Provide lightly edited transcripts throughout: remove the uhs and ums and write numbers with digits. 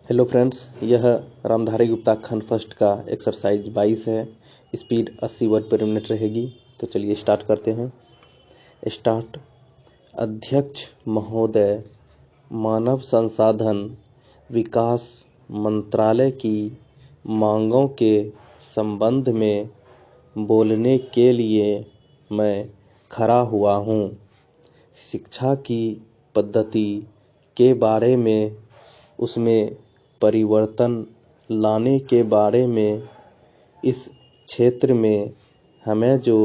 Hello friends, यह रामधारी गुप्ता खंड first का एक्सरसाइज 22 है। स्पीड 80 वर्ड पर मिनट रहेगी। तो चलिए स्टार्ट करते हैं। स्टार्ट। अध्यक्ष महोदय, मानव संसाधन विकास मंत्रालय की मांगों के संबंध में बोलने के लिए मैं खड़ा हुआ हूँ। शिक्षा की पद्धति के बारे में, उसमें परिवर्तन लाने के बारे में, इस क्षेत्र में हमें जो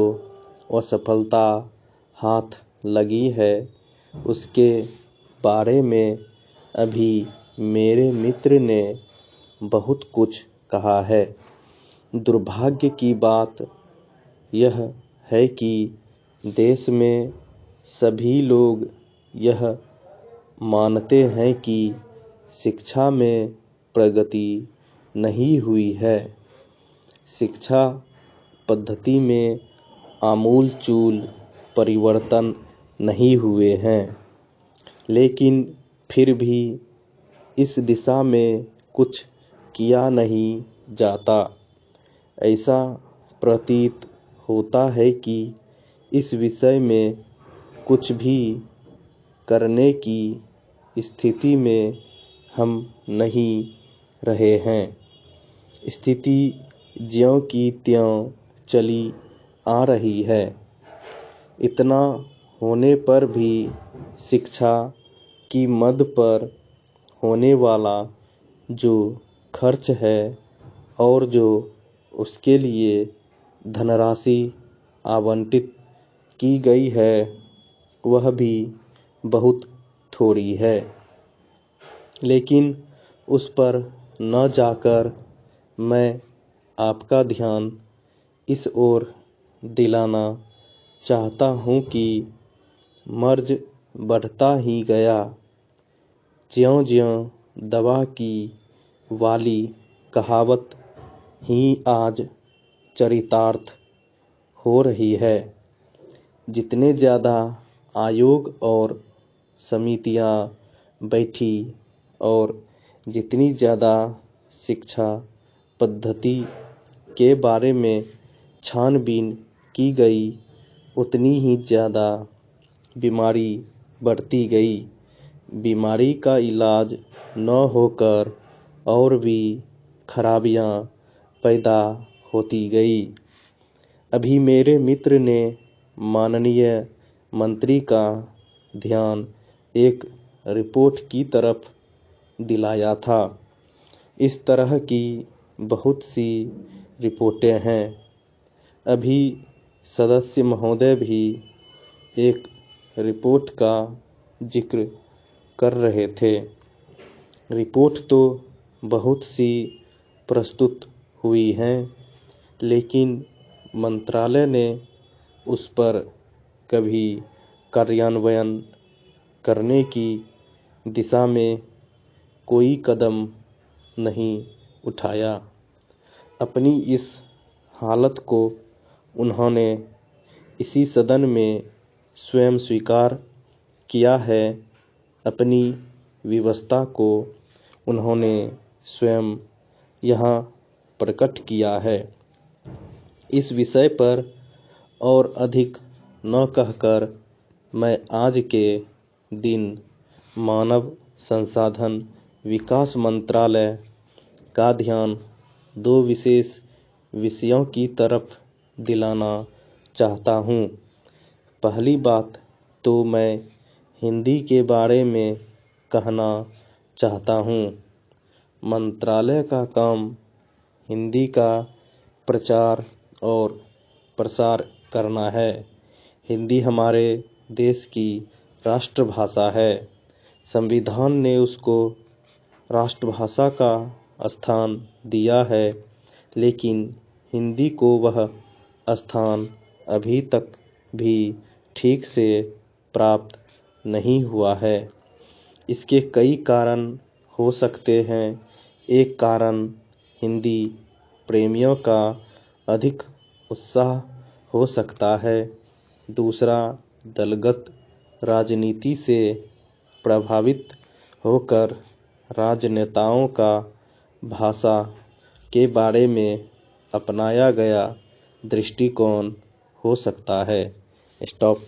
असफलता हाथ लगी है उसके बारे में अभी मेरे मित्र ने बहुत कुछ कहा है। दुर्भाग्य की बात यह है कि देश में सभी लोग यह मानते हैं कि शिक्षा में प्रगति नहीं हुई है। शिक्षा पद्धति में आमूलचूल परिवर्तन नहीं हुए हैं, लेकिन फिर भी इस दिशा में कुछ किया नहीं जाता। ऐसा प्रतीत होता है कि इस विषय में कुछ भी करने की स्थिति में हम नहीं रहे हैं। स्थिति ज्यों की त्यों चली आ रही है। इतना होने पर भी शिक्षा की मद पर होने वाला जो खर्च है और जो उसके लिए धनराशि आवंटित की गई है वह भी बहुत थोड़ी है। लेकिन उस पर न जाकर मैं आपका ध्यान इस ओर दिलाना चाहता हूँ कि मर्ज बढ़ता ही गया। ज्यों-ज्यों दवा की वाली कहावत ही आज चरितार्थ हो रही है। जितने ज़्यादा आयोग और समितियां बैठी और जितनी ज़्यादा शिक्षा पद्धति के बारे में छानबीन की गई, उतनी ही ज़्यादा बीमारी बढ़ती गई। बीमारी का इलाज न होकर और भी खराबियां पैदा होती गई। अभी मेरे मित्र ने माननीय मंत्री का ध्यान एक रिपोर्ट की तरफ दिलाया था। इस तरह की बहुत सी रिपोर्टें हैं। अभी सदस्य महोदय भी एक रिपोर्ट का जिक्र कर रहे थे। रिपोर्ट तो बहुत सी प्रस्तुत हुई हैं, लेकिन मंत्रालय ने उस पर कभी कार्यान्वयन करने की दिशा में कोई कदम नहीं उठाया। अपनी इस हालत को उन्होंने इसी सदन में स्वयं स्वीकार किया है। अपनी विवशता को उन्होंने स्वयं यहाँ प्रकट किया है। इस विषय पर और अधिक न कहकर मैं आज के दिन मानव संसाधन विकास मंत्रालय का ध्यान दो विशेष विषयों की तरफ दिलाना चाहता हूँ। पहली बात तो मैं हिंदी के बारे में कहना चाहता हूँ। मंत्रालय का काम हिंदी का प्रचार और प्रसार करना है। हिंदी हमारे देश की राष्ट्रभाषा है। संविधान ने उसको राष्ट्रभाषा का स्थान दिया है, लेकिन हिंदी को वह स्थान अभी तक भी ठीक से प्राप्त नहीं हुआ है। इसके कई कारण हो सकते हैं। एक कारण हिंदी प्रेमियों का अधिक उत्साह हो सकता है। दूसरा, दलगत राजनीति से प्रभावित होकर राजनेताओं का भाषा के बारे में अपनाया गया दृष्टिकोण हो सकता है। स्टॉप।